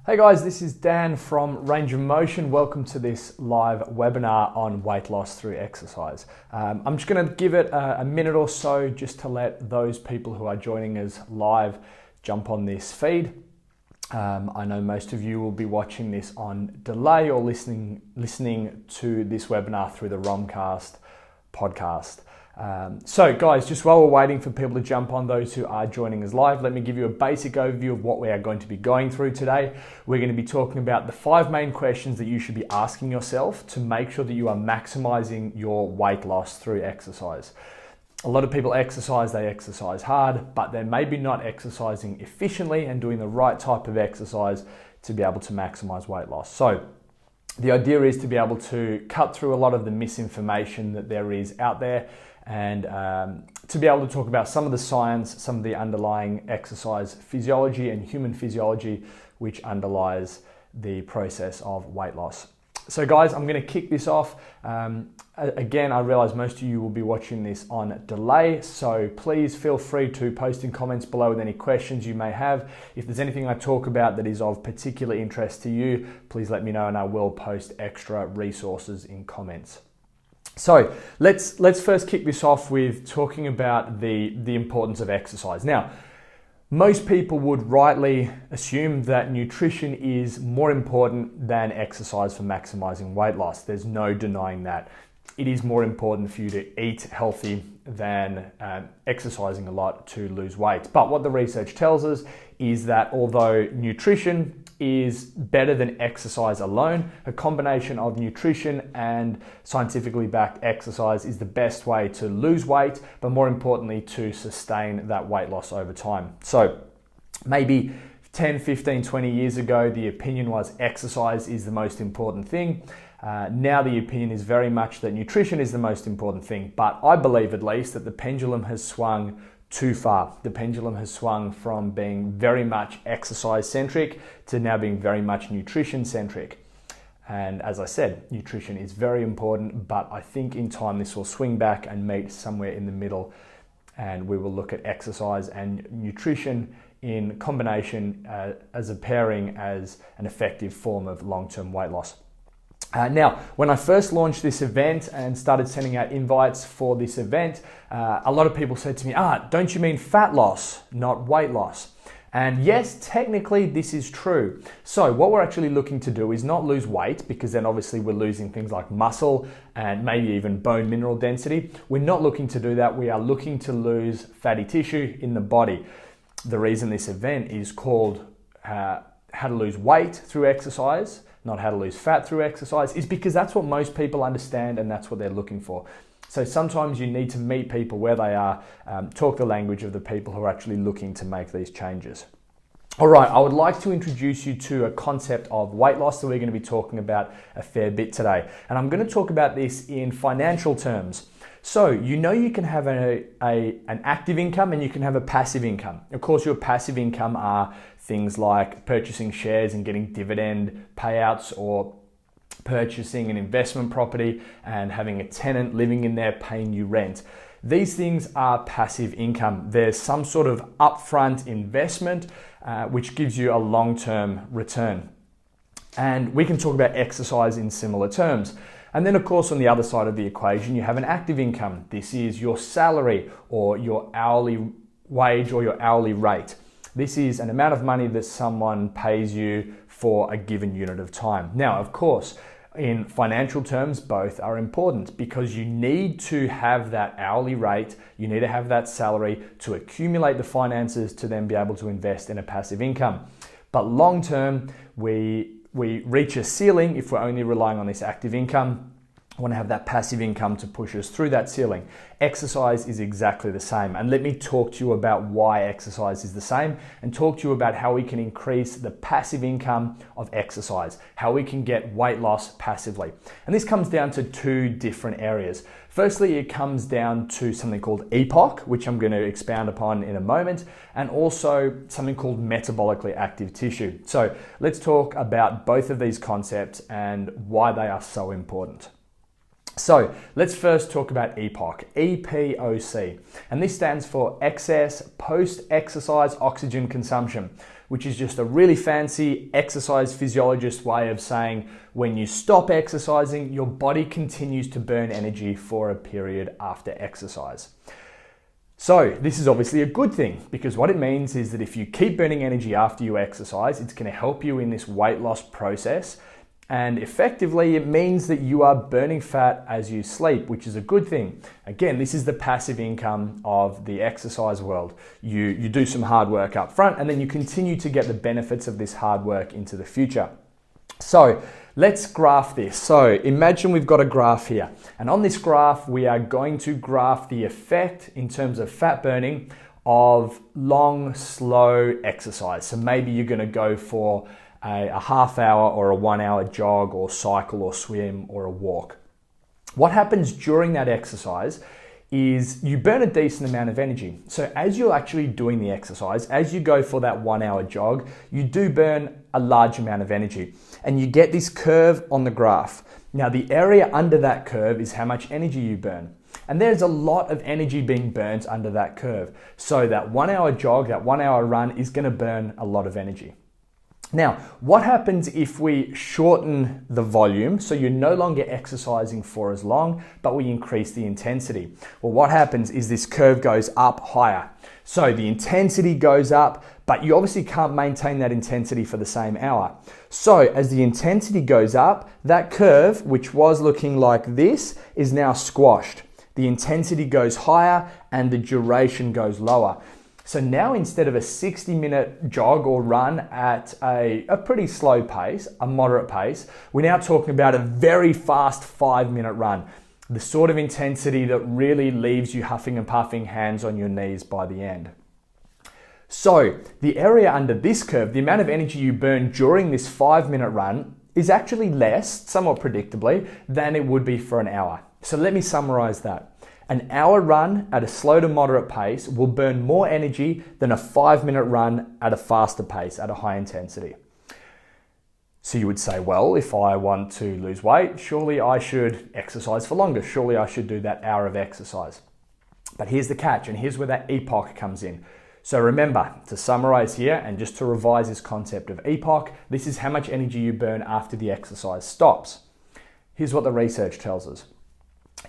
Hey guys, this is Dan from Range of Motion. Welcome to this live webinar on weight loss through exercise. I'm just going to give it a minute or so just to let those people who are joining us live jump on this feed. I know most of you will be watching this on delay or listening to this webinar through the Romcast podcast. So guys, just while we're waiting for people to jump on, those who are joining us live, let me give you a basic overview of what we are going to be going through today. We're going to be talking about the 5 main questions that you should be asking yourself to make sure that you are maximizing your weight loss through exercise. A lot of people they exercise hard, but they're maybe not exercising efficiently and doing the right type of exercise to be able to maximize weight loss. So the idea is to be able to cut through a lot of the misinformation that there is out there and to be able to talk about some of the science, some of the underlying exercise physiology and human physiology which underlies the process of weight loss. So guys, I'm going to kick this off. Again, I realize most of you will be watching this on delay, so please feel free to post in comments below with any questions you may have. If there's anything I talk about that is of particular interest to you, please let me know and I will post extra resources in comments. So let's first kick this off with talking about the importance of exercise. Now, most people would rightly assume that nutrition is more important than exercise for maximizing weight loss. There's no denying that. It is more important for you to eat healthy than exercising a lot to lose weight. But what the research tells us is that although nutrition is better than exercise alone, a combination of nutrition and scientifically backed exercise is the best way to lose weight, but more importantly to sustain that weight loss over time. So maybe 10, 15, 20 years ago, the opinion was exercise is the most important thing. Now the opinion is very much that nutrition is the most important thing, but I believe at least that the pendulum has swung too far. The pendulum has swung from being very much exercise centric to now being very much nutrition centric. And as I said, nutrition is very important, but I think in time this will swing back and meet somewhere in the middle, and we will look at exercise and nutrition in combination as a pairing as an effective form of long-term weight loss. Now, when I first launched this event and started sending out invites for this event, a lot of people said to me, don't you mean fat loss, not weight loss? And yes, technically this is true. So what we're actually looking to do is not lose weight, because then obviously we're losing things like muscle and maybe even bone mineral density. We're not looking to do that. We are looking to lose fatty tissue in the body. The reason this event is called How to Lose Weight Through Exercise, not how to lose fat through exercise, is because that's what most people understand and that's what they're looking for. So sometimes you need to meet people where they are, talk the language of the people who are actually looking to make these changes. All right, I would like to introduce you to a concept of weight loss that we're going to be talking about a fair bit today. And I'm going to talk about this in financial terms. So you know you can have an active income and you can have a passive income. Of course, your passive income are things like purchasing shares and getting dividend payouts, or purchasing an investment property and having a tenant living in there paying you rent. These things are passive income. There's some sort of upfront investment which gives you a long-term return. And we can talk about exercise in similar terms. And then of course on the other side of the equation you have an active income. This is your salary or your hourly wage or your hourly rate. This is an amount of money that someone pays you for a given unit of time. Now, of course, in financial terms, both are important because you need to have that hourly rate, you need to have that salary to accumulate the finances to then be able to invest in a passive income. But long term, we reach a ceiling if we're only relying on this active income. I want to have that passive income to push us through that ceiling. Exercise is exactly the same. And let me talk to you about why exercise is the same and talk to you about how we can increase the passive income of exercise, how we can get weight loss passively. And this comes down to 2 different areas. Firstly, it comes down to something called EPOC, which I'm going to expound upon in a moment, and also something called metabolically active tissue. So let's talk about both of these concepts and why they are so important. So let's first talk about EPOC, E-P-O-C, and this stands for excess post-exercise oxygen consumption, which is just a really fancy exercise physiologist way of saying when you stop exercising, your body continues to burn energy for a period after exercise. So this is obviously a good thing, because what it means is that if you keep burning energy after you exercise, it's going to help you in this weight loss process. And effectively, it means that you are burning fat as you sleep, which is a good thing. Again, this is the passive income of the exercise world. You do some hard work up front, and then you continue to get the benefits of this hard work into the future. So let's graph this. So imagine we've got a graph here. And on this graph, we are going to graph the effect in terms of fat burning of long, slow exercise. So maybe you're going to go for a half hour or a 1 hour jog or cycle or swim or a walk. What happens during that exercise is you burn a decent amount of energy. So as you're actually doing the exercise, as you go for that 1 hour jog, you do burn a large amount of energy, and you get this curve on the graph. Now the area under that curve is how much energy you burn. And there's a lot of energy being burnt under that curve. So that 1 hour jog, that 1 hour run is going to burn a lot of energy. Now, what happens if we shorten the volume, so you're no longer exercising for as long, but we increase the intensity? Well, what happens is this curve goes up higher. So the intensity goes up, but you obviously can't maintain that intensity for the same hour. So as the intensity goes up, that curve, which was looking like this, is now squashed. The intensity goes higher and the duration goes lower. So now instead of a 60-minute jog or run at a pretty slow pace, a moderate pace, we're now talking about a very fast 5-minute run. The sort of intensity that really leaves you huffing and puffing, hands on your knees by the end. So the area under this curve, the amount of energy you burn during this 5-minute run, is actually less, somewhat predictably, than it would be for an hour. So let me summarize that. An hour run at a slow to moderate pace will burn more energy than a 5-minute run at a faster pace, at a high intensity. So you would say, well, if I want to lose weight, surely I should exercise for longer. Surely I should do that hour of exercise. But here's the catch, and here's where that epoch comes in. So remember, to summarize here and just to revise this concept of epoch, this is how much energy you burn after the exercise stops. Here's what the research tells us.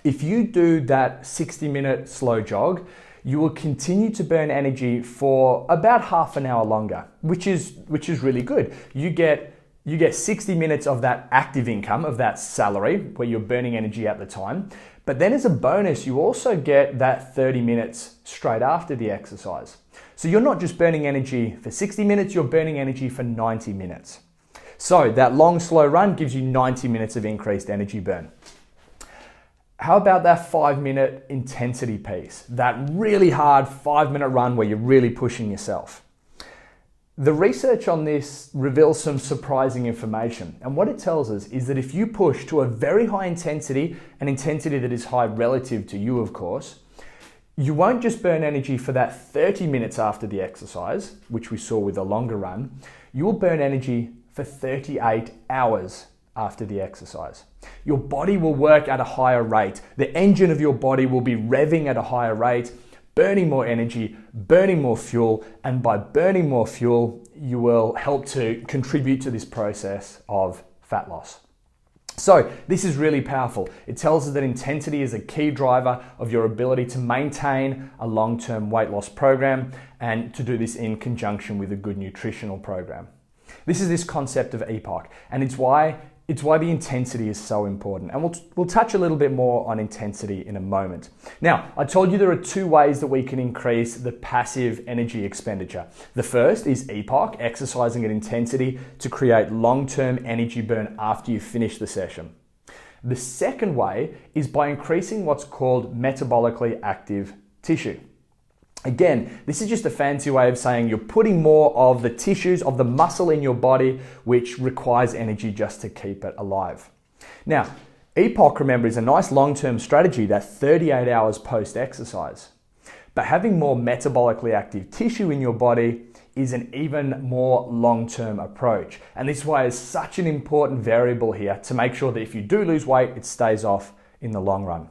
If you do that 60-minute slow jog, you will continue to burn energy for about half an hour longer, which is really good. You get 60 minutes of that active income, of that salary, where you're burning energy at the time. But then as a bonus, you also get that 30 minutes straight after the exercise. So you're not just burning energy for 60 minutes, you're burning energy for 90 minutes. So that long, slow run gives you 90 minutes of increased energy burn. How about that 5-minute intensity piece? That really hard 5-minute run where you're really pushing yourself. The research on this reveals some surprising information. And what it tells us is that if you push to a very high intensity, an intensity that is high relative to you, of course, you won't just burn energy for that 30 minutes after the exercise, which we saw with a longer run, you will burn energy for 38 hours after the exercise. Your body will work at a higher rate. The engine of your body will be revving at a higher rate, burning more energy, burning more fuel, and by burning more fuel, you will help to contribute to this process of fat loss. So this is really powerful. It tells us that intensity is a key driver of your ability to maintain a long-term weight loss program, and to do this in conjunction with a good nutritional program. This is this concept of epoch, and it's why the intensity is so important. And we'll touch a little bit more on intensity in a moment. Now, I told you there are 2 ways that we can increase the passive energy expenditure. The first is epoch, exercising at intensity to create long-term energy burn after you finish the session. The second way is by increasing what's called metabolically active tissue. Again, this is just a fancy way of saying you're putting more of the tissues, of the muscle in your body, which requires energy just to keep it alive. Now, epoch, remember, is a nice long-term strategy, that 38 hours post-exercise. But having more metabolically active tissue in your body is an even more long-term approach. And this is why it's such an important variable here to make sure that if you do lose weight, it stays off in the long run.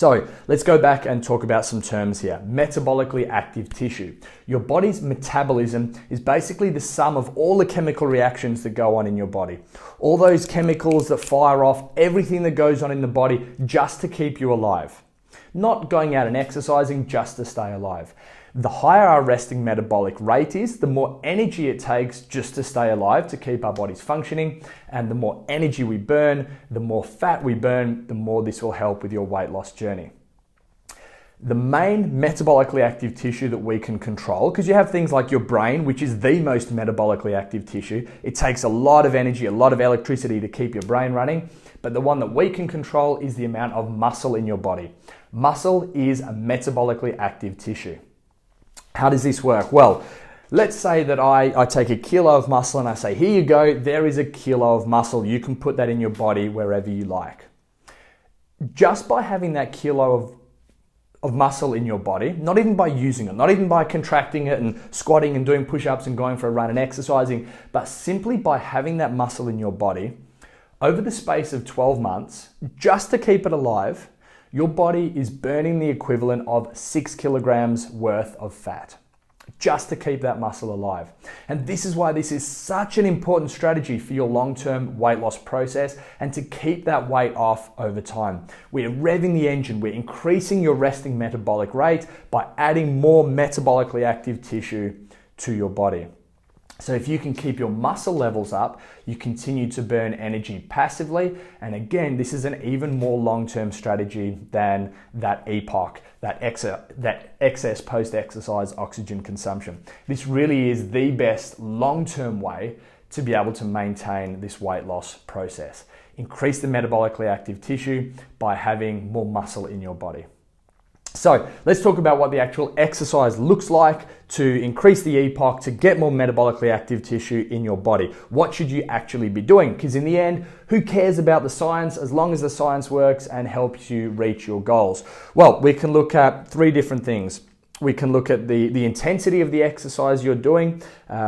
So let's go back and talk about some terms here. Metabolically active tissue. Your body's metabolism is basically the sum of all the chemical reactions that go on in your body. All those chemicals that fire off, everything that goes on in the body just to keep you alive. Not going out and exercising just to stay alive. The higher our resting metabolic rate is, the more energy it takes just to stay alive, to keep our bodies functioning. And the more energy we burn, the more fat we burn, the more this will help with your weight loss journey. The main metabolically active tissue that we can control, because you have things like your brain, which is the most metabolically active tissue. It takes a lot of energy, a lot of electricity to keep your brain running. But the one that we can control is the amount of muscle in your body. Muscle is a metabolically active tissue. How does this work? Well, let's say that I take a kilo of muscle and I say, here you go, there is a kilo of muscle. You can put that in your body wherever you like. Just by having that kilo of muscle in your body, not even by using it, not even by contracting it and squatting and doing push-ups and going for a run and exercising, but simply by having that muscle in your body, over the space of 12 months, just to keep it alive, your body is burning the equivalent of 6 kilograms worth of fat just to keep that muscle alive. And this is why this is such an important strategy for your long-term weight loss process and to keep that weight off over time. We're revving the engine, we're increasing your resting metabolic rate by adding more metabolically active tissue to your body. So if you can keep your muscle levels up, you continue to burn energy passively. And again, this is an even more long-term strategy than that EPOC, that excess post-exercise oxygen consumption. This really is the best long-term way to be able to maintain this weight loss process. Increase the metabolically active tissue by having more muscle in your body. So let's talk about what the actual exercise looks like to increase the EPOC, to get more metabolically active tissue in your body. What should you actually be doing? Because in the end, who cares about the science as long as the science works and helps you reach your goals? Well, we can look at 3 different things. We can look at the intensity of the exercise you're doing.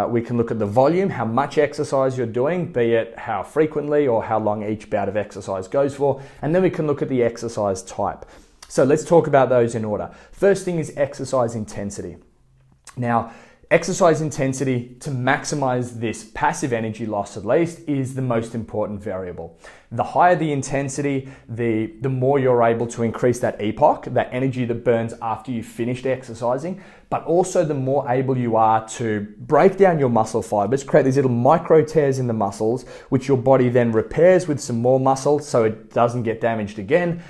We can look at the volume, how much exercise you're doing, be it how frequently or how long each bout of exercise goes for. And then we can look at the exercise type. So let's talk about those in order. First thing is exercise intensity. Now, exercise intensity, to maximize this passive energy loss at least, is the most important variable. The higher the intensity, the more you're able to increase that EPOC, that energy that burns after you've finished exercising, but also the more able you are to break down your muscle fibers, create these little micro tears in the muscles, which your body then repairs with some more muscle so it doesn't get damaged again.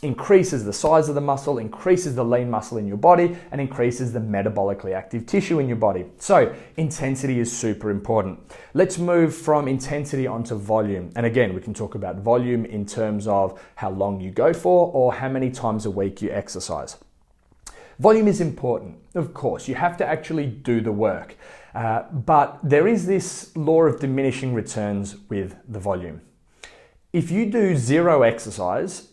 Increases the size of the muscle, increases the lean muscle in your body, and increases the metabolically active tissue in your body. So intensity is super important. Let's move from intensity onto volume. And again, we can talk about volume in terms of how long you go for or how many times a week you exercise. Volume is important, of course. You have to actually do the work. But there is this law of diminishing returns with the volume. If you do 0 exercise,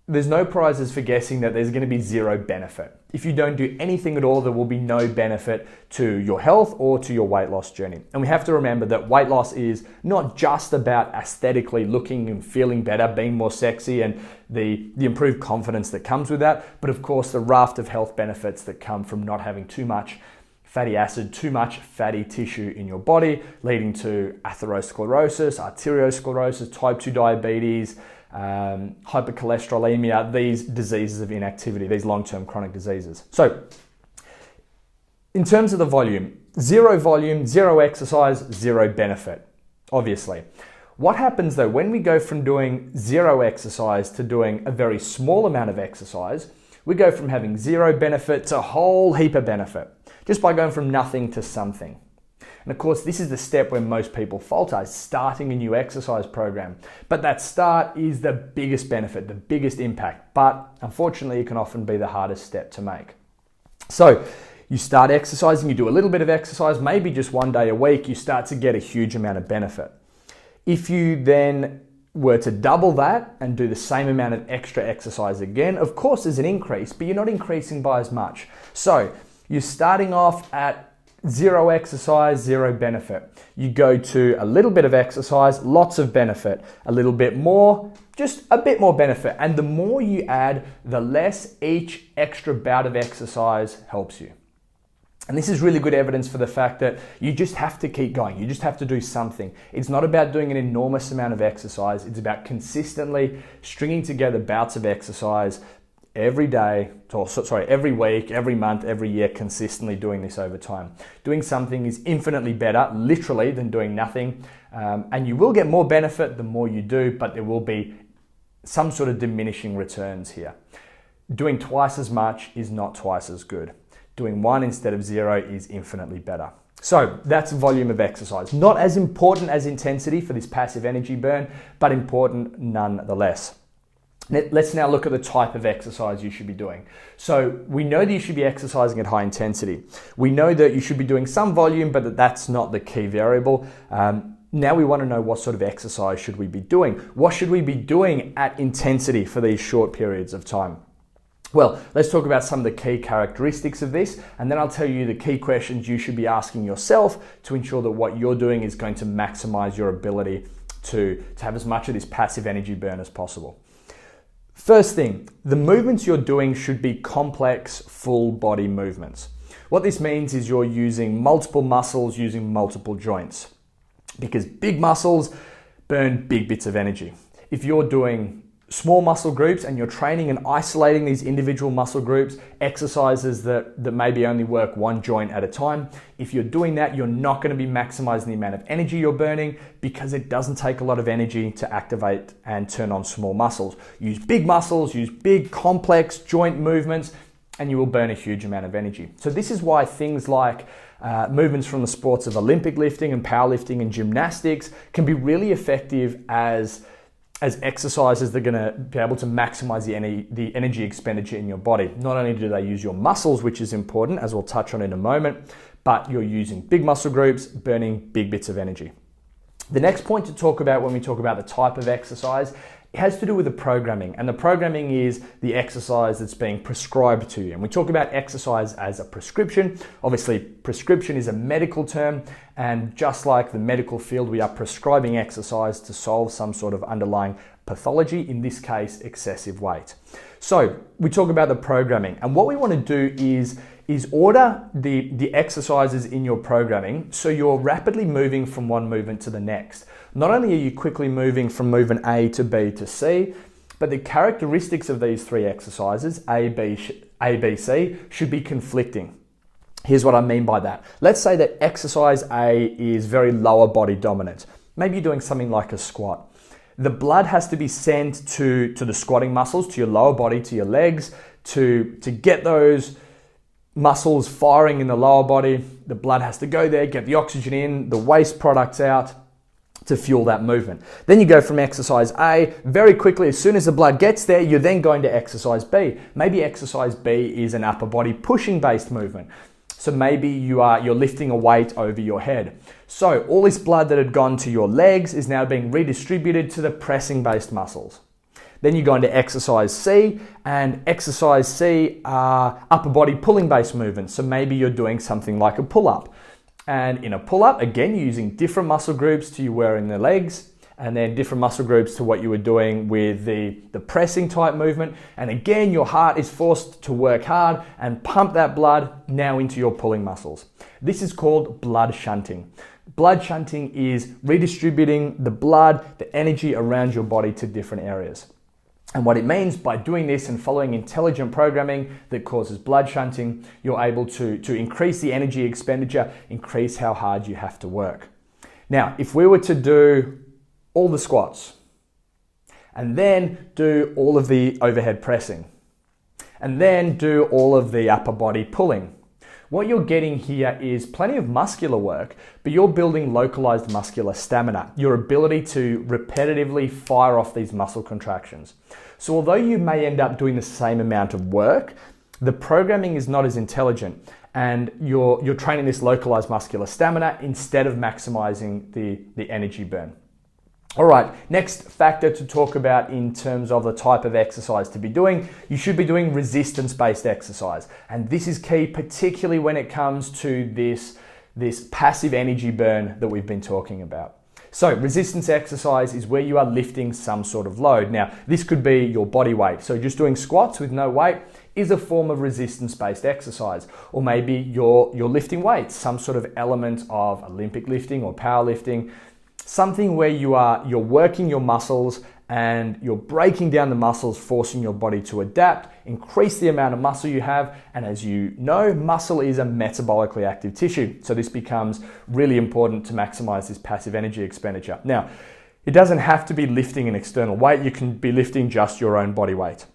there's no prizes for guessing that there's going to be 0 benefit. If you don't do anything at all, there will be no benefit to your health or to your weight loss journey. And we have to remember that weight loss is not just about aesthetically looking and feeling better, being more sexy, and the improved confidence that comes with that, but of course the raft of health benefits that come from not having too much fatty acid, too much fatty tissue in your body, leading to atherosclerosis, arteriosclerosis, type 2 diabetes, hypercholesterolemia, these diseases of inactivity, these long-term chronic diseases. So in terms of the volume, 0 exercise, 0 benefit, obviously. What happens though, when we go from doing 0 exercise to doing a very small amount of exercise, we go from having 0 benefit to a whole heap of benefit, just by going from nothing to something. And of course, this is the step where most people falter, is starting a new exercise program. But that start is the biggest benefit, the biggest impact. But unfortunately, it can often be the hardest step to make. So you start exercising, you do a little bit of exercise, maybe just 1 day a week, you start to get a huge amount of benefit. If you then were to double that and do the same amount of extra exercise again, of course there's an increase, but you're not increasing by as much. So you're starting off at Zero exercise, zero benefit. You go to a little bit of exercise, lots of benefit. A little bit more, just a bit more benefit. And the more you add, the less each extra bout of exercise helps you. And this is really good evidence for the fact that you just have to keep going. You just have to do something. It's not about doing an enormous amount of exercise. It's about consistently stringing together bouts of exercise every day, every week, every month, every year, consistently doing this over time. Doing something is infinitely better, literally, than doing nothing. And you will get more benefit the more you do, but there will be some sort of diminishing returns here. Doing twice as much is not twice as good. Doing 1 instead of 0 is infinitely better. So that's volume of exercise. Not as important as intensity for this passive energy burn, but important nonetheless. Let's now look at the type of exercise you should be doing. So we know that you should be exercising at high intensity. We know that you should be doing some volume, but that's not the key variable. Now we want to know what sort of exercise should we be doing? What should we be doing at intensity for these short periods of time? Well, let's talk about some of the key characteristics of this, and then I'll tell you the key questions you should be asking yourself to ensure that what you're doing is going to maximize your ability to have as much of this passive energy burn as possible. First thing, the movements you're doing should be complex, full body movements. What this means is you're using multiple muscles, using multiple joints, because big muscles burn big bits of energy. If you're doing small muscle groups and you're training and isolating these individual muscle groups, exercises that maybe only work one joint at a time, if you're doing that, you're not going to be maximizing the amount of energy you're burning because it doesn't take a lot of energy to activate and turn on small muscles. Use big muscles, use big complex joint movements, and you will burn a huge amount of energy. So this is why things like movements from the sports of Olympic lifting and powerlifting and gymnastics can be really effective as exercises that are going to be able to maximize the energy expenditure in your body. Not only do they use your muscles, which is important, as we'll touch on in a moment, but you're using big muscle groups, burning big bits of energy. The next point to talk about when we talk about the type of exercise, it has to do with the programming, and the programming is the exercise that's being prescribed to you. And we talk about exercise as a prescription. Obviously, prescription is a medical term, and just like the medical field, we are prescribing exercise to solve some sort of underlying pathology, in this case, excessive weight. So we talk about the programming, and what we want to do is order the exercises in your programming so you're rapidly moving from one movement to the next. Not only are you quickly moving from movement A to B to C, but the characteristics of these three exercises, A, B, C, should be conflicting. Here's what I mean by that. Let's say that exercise A is very lower body dominant. Maybe you're doing something like a squat. The blood has to be sent to the squatting muscles, to your lower body, to your legs, to get those muscles firing in the lower body. The blood has to go there, get the oxygen in, the waste products out to fuel that movement. Then you go from exercise A very quickly. As soon as the blood gets there, you're then going to exercise B. Maybe exercise B is an upper body pushing based movement. So maybe you're lifting a weight over your head. So all this blood that had gone to your legs is now being redistributed to the pressing based muscles. Then you go into exercise C, and exercise C are upper body pulling based movements. So maybe you're doing something like a pull-up. And in a pull-up, again, you're using different muscle groups to you were in the legs, and then different muscle groups to what you were doing with the pressing type movement. And again, your heart is forced to work hard and pump that blood now into your pulling muscles. This is called blood shunting. Blood shunting is redistributing the blood, the energy around your body to different areas. And what it means by doing this and following intelligent programming that causes blood shunting, you're able to increase the energy expenditure, increase how hard you have to work. Now, if we were to do all the squats and then do all of the overhead pressing and then do all of the upper body pulling, what you're getting here is plenty of muscular work, but you're building localized muscular stamina, your ability to repetitively fire off these muscle contractions. So although you may end up doing the same amount of work, the programming is not as intelligent, and you're training this localized muscular stamina instead of maximizing the energy burn. All right, next factor to talk about in terms of the type of exercise to be doing, you should be doing resistance-based exercise. And this is key, particularly when it comes to this this passive energy burn that we've been talking about. So resistance exercise is where you are lifting some sort of load. Now, this could be your body weight. So just doing squats with no weight is a form of resistance-based exercise. Or maybe you're lifting weights, some sort of element of Olympic lifting or powerlifting, something where you're working your muscles and you're breaking down the muscles, forcing your body to adapt, increase the amount of muscle you have. And as you know, muscle is a metabolically active tissue. So this becomes really important to maximize this passive energy expenditure. Now, it doesn't have to be lifting an external weight. You can be lifting just your own body weight.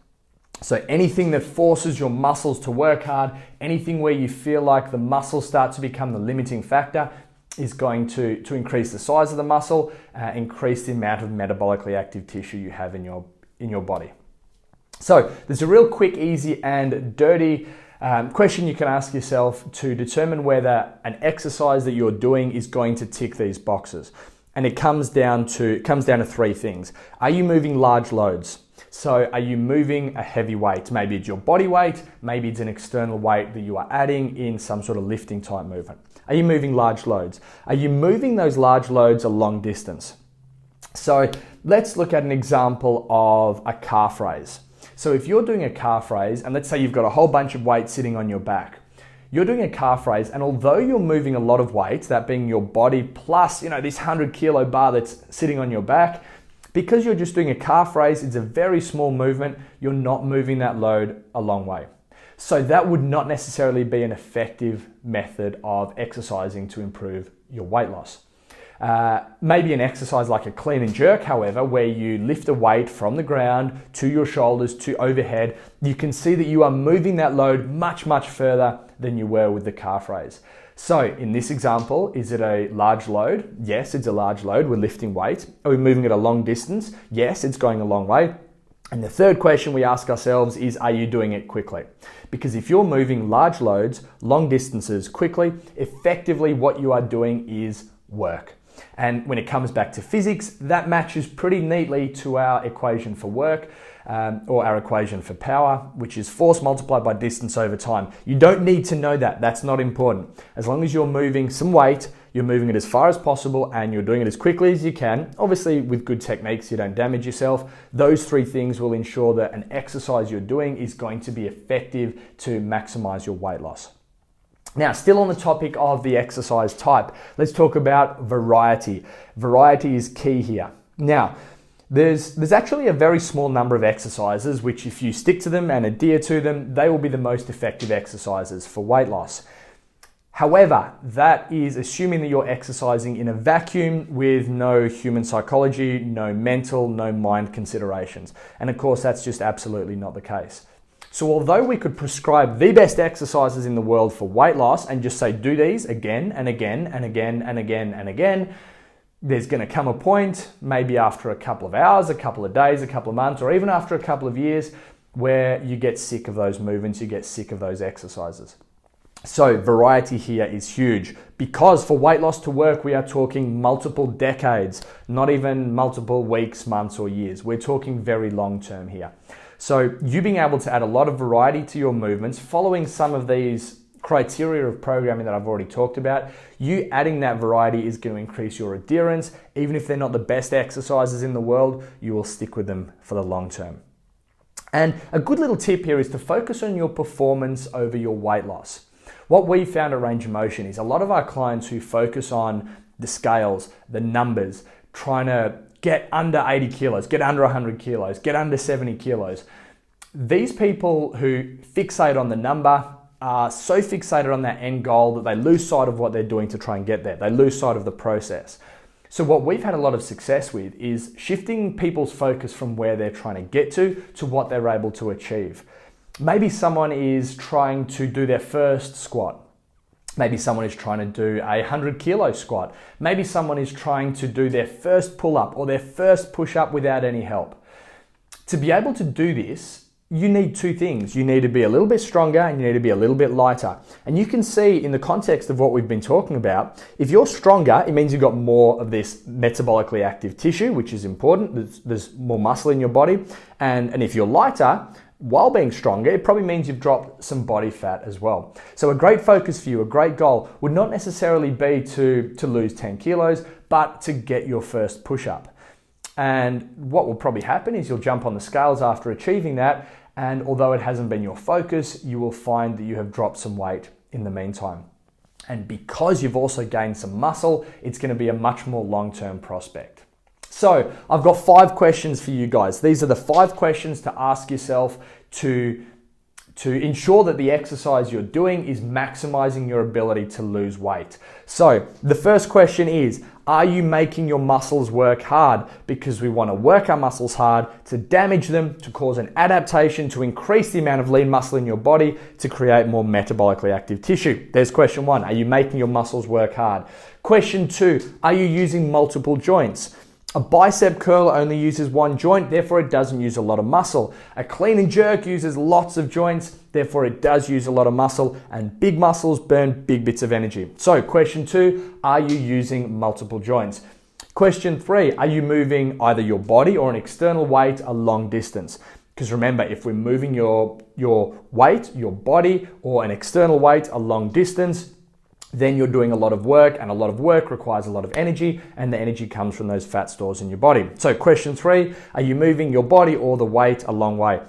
So anything that forces your muscles to work hard, anything where you feel like the muscles start to become the limiting factor, is going to increase the size of the muscle, increase the amount of metabolically active tissue you have in your body. So there's a real quick, easy and dirty question you can ask yourself to determine whether an exercise that you're doing is going to tick these boxes. And it comes down to three things. Are you moving large loads? So are you moving a heavy weight? Maybe it's your body weight, maybe it's an external weight that you are adding in some sort of lifting type movement. Are you moving large loads? Are you moving those large loads a long distance? So let's look at an example of a calf raise. So if you're doing a calf raise, and let's say you've got a whole bunch of weight sitting on your back, you're doing a calf raise, and although you're moving a lot of weight, that being your body plus, this 100 kilo bar that's sitting on your back, because you're just doing a calf raise, it's a very small movement, you're not moving that load a long way. So that would not necessarily be an effective method of exercising to improve your weight loss. Maybe an exercise like a clean and jerk, however, where you lift a weight from the ground to your shoulders to overhead, you can see that you are moving that load much, much further than you were with the calf raise. So in this example, is it a large load? Yes, it's a large load. We're lifting weight. Are we moving it a long distance? Yes, it's going a long way. And the third question we ask ourselves is, are you doing it quickly? Because if you're moving large loads, long distances quickly, effectively what you are doing is work. And when it comes back to physics, that matches pretty neatly to our equation for work, or our equation for power, which is force multiplied by distance over time. You don't need to know that. That's not important. As long as you're moving some weight, you're moving it as far as possible and you're doing it as quickly as you can. Obviously, with good techniques, you don't damage yourself. Those three things will ensure that an exercise you're doing is going to be effective to maximize your weight loss. Now, still on the topic of the exercise type, let's talk about variety. Variety is key here. Now, there's actually a very small number of exercises which, if you stick to them and adhere to them, they will be the most effective exercises for weight loss. However, that is assuming that you're exercising in a vacuum with no human psychology, no mental, no mind considerations. And of course, that's just absolutely not the case. So although we could prescribe the best exercises in the world for weight loss and just say, do these again and again and again and again and again, there's going to come a point, maybe after a couple of hours, a couple of days, a couple of months, or even after a couple of years, where you get sick of those movements, you get sick of those exercises. So variety here is huge, because for weight loss to work, we are talking multiple decades, not even multiple weeks, months, or years. We're talking very long term here. So you being able to add a lot of variety to your movements, following some of these criteria of programming that I've already talked about, you adding that variety is going to increase your adherence. Even if they're not the best exercises in the world, you will stick with them for the long term. And a good little tip here is to focus on your performance over your weight loss. What we found at Range of Motion is a lot of our clients who focus on the scales, the numbers, trying to get under 80 kilos, get under 100 kilos, get under 70 kilos. These people who fixate on the number are so fixated on that end goal that they lose sight of what they're doing to try and get there. They lose sight of the process. So what we've had a lot of success with is shifting people's focus from where they're trying to get to what they're able to achieve. Maybe someone is trying to do their first squat. Maybe someone is trying to do a 100 kilo squat. Maybe someone is trying to do their first pull-up or their first push-up without any help. To be able to do this, you need two things. You need to be a little bit stronger and you need to be a little bit lighter. And you can see in the context of what we've been talking about, if you're stronger, it means you've got more of this metabolically active tissue, which is important. There's more muscle in your body. And if you're lighter, while being stronger, it probably means you've dropped some body fat as well. So a great focus for you, a great goal would not necessarily be to lose 10 kilos, but to get your first push-up. And what will probably happen is you'll jump on the scales after achieving that, and although it hasn't been your focus, you will find that you have dropped some weight in the meantime. And because you've also gained some muscle, it's going to be a much more long-term prospect. So I've got 5 questions for you guys. These are the 5 questions to ask yourself to ensure that the exercise you're doing is maximizing your ability to lose weight. So the first question is, are you making your muscles work hard? Because we want to work our muscles hard to damage them, to cause an adaptation, to increase the amount of lean muscle in your body, to create more metabolically active tissue. There's question 1. Are you making your muscles work hard? Question 2, are you using multiple joints? A bicep curl only uses one joint, therefore it doesn't use a lot of muscle. A clean and jerk uses lots of joints, therefore it does use a lot of muscle, and big muscles burn big bits of energy. So question 2, are you using multiple joints? Question 3, are you moving either your body or an external weight a long distance? Because remember, if we're moving your weight, your body, or an external weight a long distance, then you're doing a lot of work, and a lot of work requires a lot of energy, and the energy comes from those fat stores in your body. So question 3, are you moving your body or the weight a long way?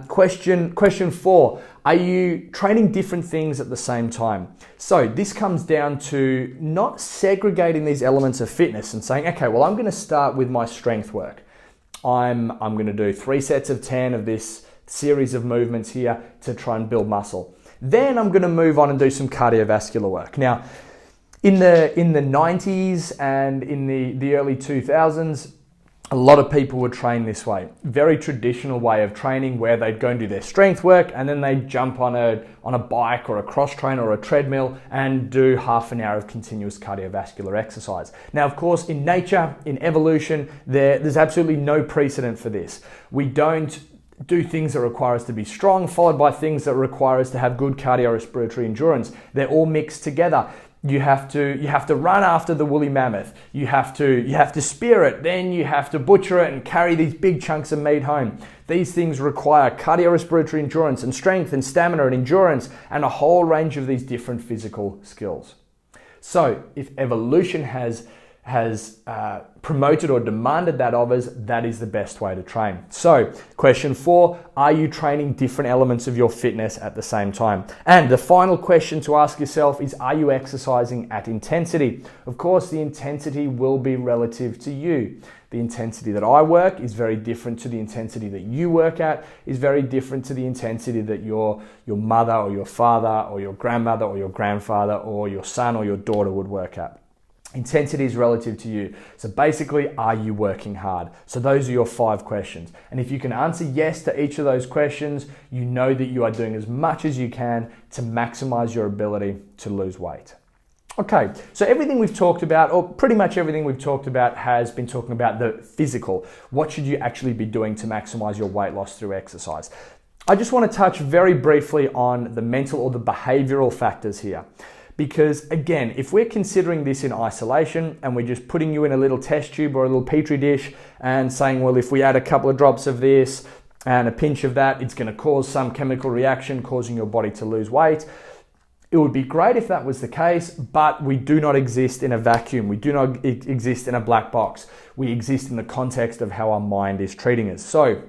Question 4, are you training different things at the same time? So this comes down to not segregating these elements of fitness and saying, okay, well, I'm going to start with my strength work. I'm going to do 3 sets of 10 of this series of movements here to try and build muscle. Then I'm going to move on and do some cardiovascular work. Now, in the 90s and in the early 2000s, a lot of people would train this way. Very traditional way of training where they'd go and do their strength work and then they'd jump on a bike or a cross trainer or a treadmill and do half an hour of continuous cardiovascular exercise. Now, of course, in nature, in evolution, there's absolutely no precedent for this. We don't do things that require us to be strong, followed by things that require us to have good cardiorespiratory endurance. They're all mixed together. You have to run after the woolly mammoth. You have to spear it, then you have to butcher it and carry these big chunks of meat home. These things require cardiorespiratory endurance and strength and stamina and endurance and a whole range of these different physical skills. So if evolution has promoted or demanded that of us, that is the best way to train. So question 4, are you training different elements of your fitness at the same time? And the final question to ask yourself is, are you exercising at intensity? Of course, the intensity will be relative to you. The intensity that I work is very different to the intensity that you work at, is very different to the intensity that your mother or your father or your grandmother or your grandfather or your son or your daughter would work at. Intensity is relative to you. So basically, are you working hard? So those are your 5 questions. And if you can answer yes to each of those questions, you know that you are doing as much as you can to maximize your ability to lose weight. Okay, so everything we've talked about, or pretty much everything we've talked about, has been talking about the physical. What should you actually be doing to maximize your weight loss through exercise? I just want to touch very briefly on the mental or the behavioral factors here. Because again, if we're considering this in isolation and we're just putting you in a little test tube or a little petri dish and saying, well, if we add a couple of drops of this and a pinch of that, it's going to cause some chemical reaction causing your body to lose weight. It would be great if that was the case, but we do not exist in a vacuum. We do not exist in a black box. We exist in the context of how our mind is treating us. So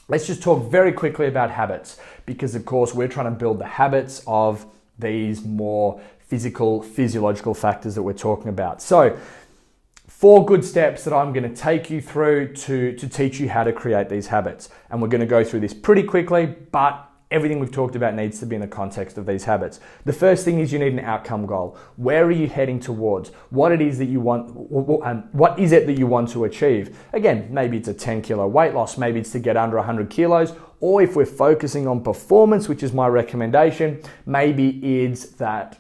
let's just talk very quickly about habits, because of course we're trying to build the habits of these more physiological factors that we're talking about. So 4 good steps that I'm going to take you through to teach you how to create these habits. And we're going to go through this pretty quickly, but everything we've talked about needs to be in the context of these habits. The first thing is you need an outcome goal. Where are you heading towards? What it is that you want, what is it that you want to achieve? Again, maybe it's a 10 kilo weight loss, maybe it's to get under 100 kilos, or if we're focusing on performance, which is my recommendation, maybe it's that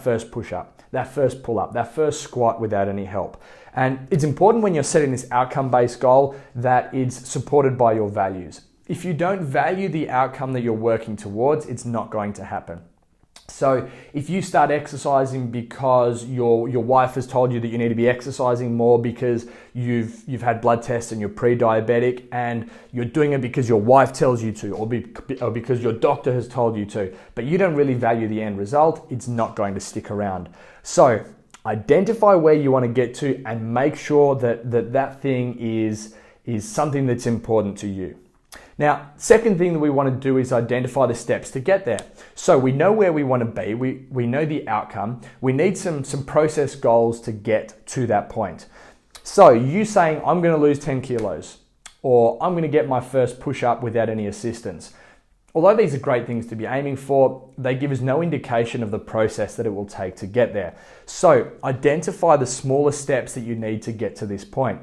first push-up, that first pull-up, that first squat without any help. And it's important when you're setting this outcome-based goal that it's supported by your values. If you don't value the outcome that you're working towards, it's not going to happen. So if you start exercising because your wife has told you that you need to be exercising more because you've had blood tests and you're pre-diabetic, and you're doing it because your wife tells you to, or because your doctor has told you to, but you don't really value the end result, it's not going to stick around. So identify where you want to get to and make sure that thing is something that's important to you. Now, second thing that we want to do is identify the steps to get there. So we know where we want to be, we know the outcome, we need some process goals to get to that point. So you saying, I'm going to lose 10 kilos, or I'm going to get my first push-up without any assistance. Although these are great things to be aiming for, they give us no indication of the process that it will take to get there. So identify the smaller steps that you need to get to this point.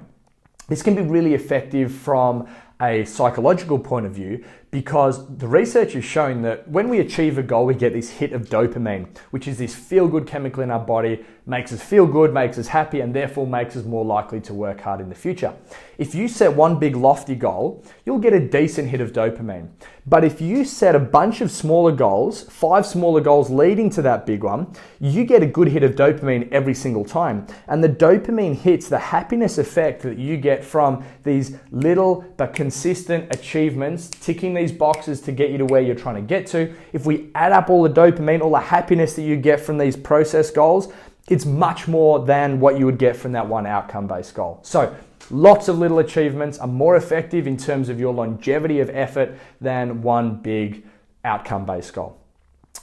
This can be really effective from a psychological point of view, because the research has shown that when we achieve a goal, we get this hit of dopamine, which is this feel-good chemical in our body, makes us feel good, makes us happy, and therefore makes us more likely to work hard in the future. If you set one big lofty goal, you'll get a decent hit of dopamine. But if you set a bunch of smaller goals, 5 smaller goals leading to that big one, you get a good hit of dopamine every single time. And the dopamine hits, the happiness effect that you get from these little but consistent achievements, ticking these boxes to get you to where you're trying to get to. If we add up all the dopamine, all the happiness that you get from these process goals, it's much more than what you would get from that one outcome-based goal. So lots of little achievements are more effective in terms of your longevity of effort than one big outcome-based goal.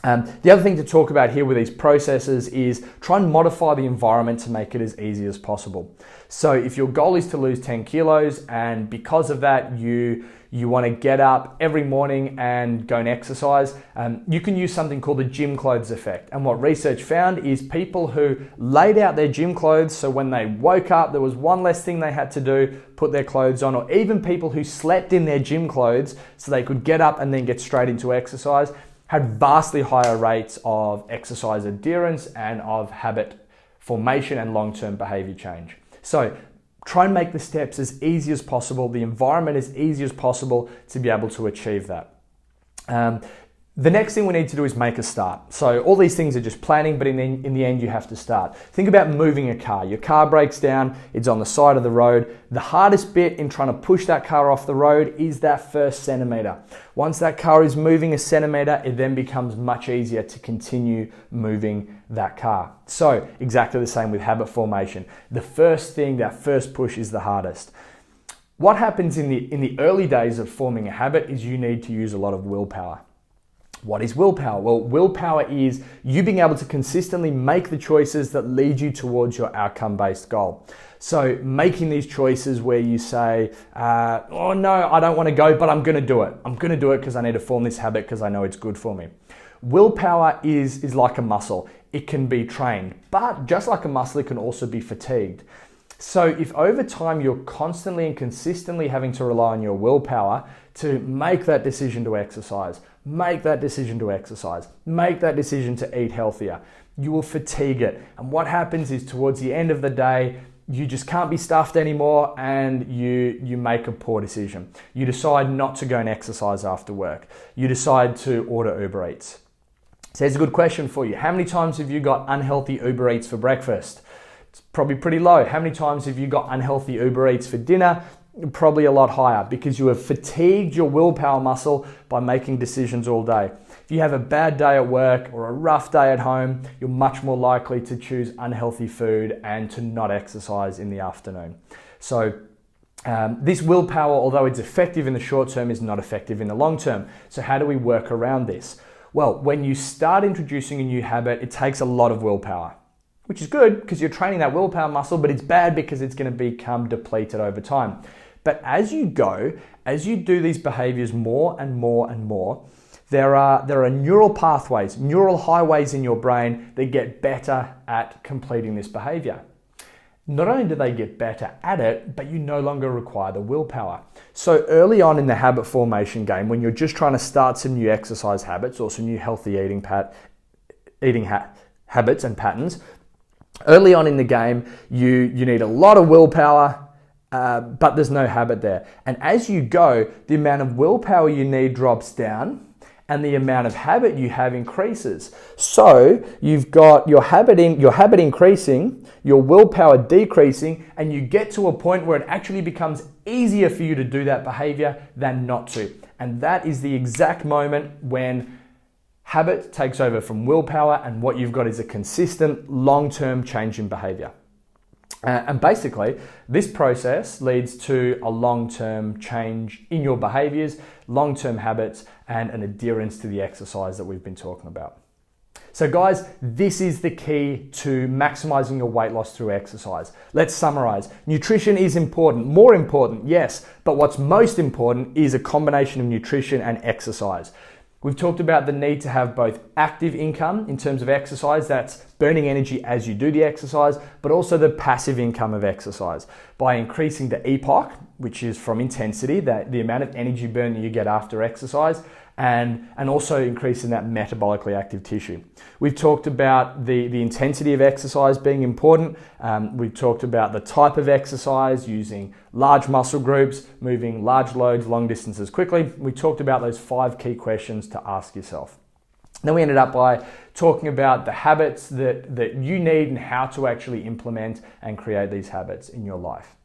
The other thing to talk about here with these processes is try and modify the environment to make it as easy as possible. So if your goal is to lose 10 kilos and because of that you want to get up every morning and go and exercise, you can use something called the gym clothes effect. And what research found is people who laid out their gym clothes, so when they woke up there was one less thing they had to do, put their clothes on, or even people who slept in their gym clothes so they could get up and then get straight into exercise, had vastly higher rates of exercise adherence and of habit formation and long-term behavior change. So try and make the steps as easy as possible, the environment as easy as possible to be able to achieve that. The next thing we need to do is make a start. So all these things are just planning, but in the end you have to start. Think about moving a car. Your car breaks down, it's on the side of the road. The hardest bit in trying to push that car off the road is that first centimeter. Once that car is moving a centimeter, it then becomes much easier to continue moving that car. So exactly the same with habit formation. The first thing, that first push is the hardest. What happens in the early days of forming a habit is you need to use a lot of willpower. What is willpower? Well, willpower is you being able to consistently make the choices that lead you towards your outcome-based goal. So making these choices where you say, oh no, I don't want to go, but I'm going to do it. I'm going to do it because I need to form this habit because I know it's good for me. Willpower is like a muscle. It can be trained, but just like a muscle, it can also be fatigued. So if over time you're constantly and consistently having to rely on your willpower to make that decision to exercise, make that decision to exercise, make that decision to eat healthier, you will fatigue it. And what happens is towards the end of the day, you just can't be stuffed anymore and you make a poor decision. You decide not to go and exercise after work. You decide to order Uber Eats. So here's a good question for you. How many times have you got unhealthy Uber Eats for breakfast? It's probably pretty low. How many times have you got unhealthy Uber Eats for dinner? Probably a lot higher, because you have fatigued your willpower muscle by making decisions all day. If you have a bad day at work or a rough day at home, you're much more likely to choose unhealthy food and to not exercise in the afternoon. So this willpower, although it's effective in the short term, is not effective in the long term. So how do we work around this? Well, when you start introducing a new habit, it takes a lot of willpower, which is good because you're training that willpower muscle, but it's bad because it's going to become depleted over time. But as you go, as you do these behaviors more and more and more, there are neural pathways, neural highways in your brain that get better at completing this behavior. Not only do they get better at it, but you no longer require the willpower. So early on in the habit formation game, when you're just trying to start some new exercise habits or some new healthy eating habits and patterns, early on in the game, you need a lot of willpower, but there's no habit there. And as you go, the amount of willpower you need drops down, and the amount of habit you have increases. So you've got your habit increasing, your willpower decreasing, and you get to a point where it actually becomes easier for you to do that behavior than not to. And that is the exact moment when habit takes over from willpower, and what you've got is a consistent long-term change in behavior. And basically, this process leads to a long-term change in your behaviors, long-term habits, and an adherence to the exercise that we've been talking about. So guys, this is the key to maximizing your weight loss through exercise. Let's summarize. Nutrition is important, more important, yes, but what's most important is a combination of nutrition and exercise. We've talked about the need to have both active income in terms of exercise, that's burning energy as you do the exercise, but also the passive income of exercise by increasing the EPOC, which is from intensity, the amount of energy burn that you get after exercise, and also increasing that metabolically active tissue. We've talked about the intensity of exercise being important. We've talked about the type of exercise, using large muscle groups, moving large loads, long distances quickly. We talked about those 5 key questions to ask yourself. Then we ended up by talking about the habits that you need and how to actually implement and create these habits in your life.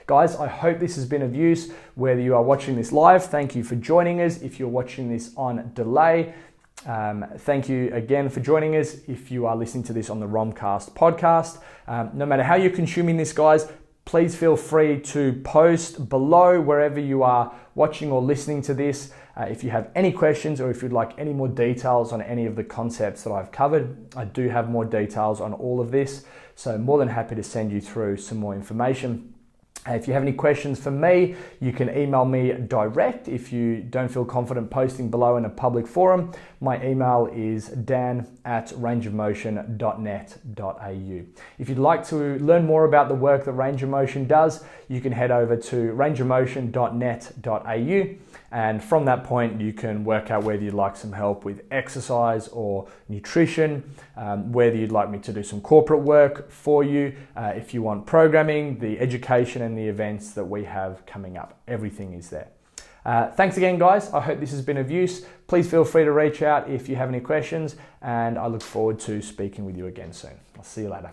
Guys, I hope this has been of use. Whether you are watching this live, thank you for joining us. If you're watching this on delay, thank you again for joining us. If you are listening to this on the Romcast podcast, no matter how you're consuming this, guys, please feel free to post below wherever you are watching or listening to this. If you have any questions or if you'd like any more details on any of the concepts that I've covered, I do have more details on all of this. So more than happy to send you through some more information. If you have any questions for me, you can email me direct if you don't feel confident posting below in a public forum. My email is dan@rangeofmotion.net.au. If you'd like to learn more about the work that Range of Motion does, you can head over to rangeofmotion.net.au, and from that point you can work out whether you'd like some help with exercise or nutrition, whether you'd like me to do some corporate work for you, if you want programming, the education and the events that we have coming up. Everything is there. Thanks again, guys. I hope this has been of use. Please feel free to reach out if you have any questions, and I look forward to speaking with you again soon. I'll see you later.